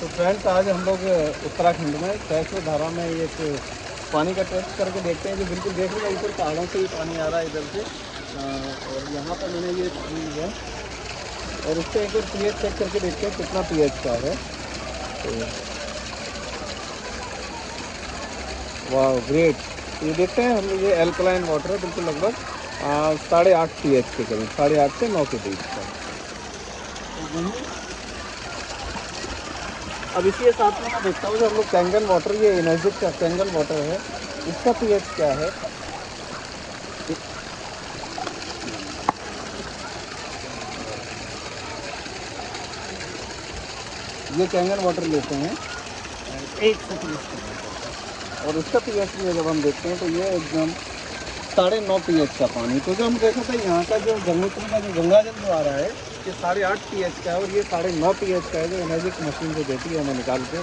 तो फ्रेंड्स आज हम लोग उत्तराखंड में सहस्त्र धारा में एक पानी का टेस्ट करके देखते हैं। जो बिल्कुल देख रहे हैं ऊपर पहाड़ों से ही पानी आ रहा है इधर से। और यहाँ पर मैंने ये ली है और उससे एक बार पीएच चेक करके देखते हैं कितना पीएच का है। तो वाह ग्रेट, ये देखते हैं हम। ये एल्कलाइन वाटर है बिल्कुल लगभग 8.5 pH के करीब, 8.5 से 9 के बीच का। अब इसी साथ में मैं देखता हूँ जो हम लोग कैंगन वाटर, ये एनर्जिक का कैंगन वाटर है, इसका पीएच क्या है। ये कैंगन वाटर लेते हैं 1 से 30 और इसका पीएच भी जब हम देखते हैं तो ये एकदम 9.5 pH का पानी। तो जो हम देखा था यहाँ का जो गंगोत्री का जो गंगा जल जो आ रहा है ये 8.5 pH का है और ये 9.5 pH का है, जो एनर्जिक मशीन जो देती है हमें निकाल के।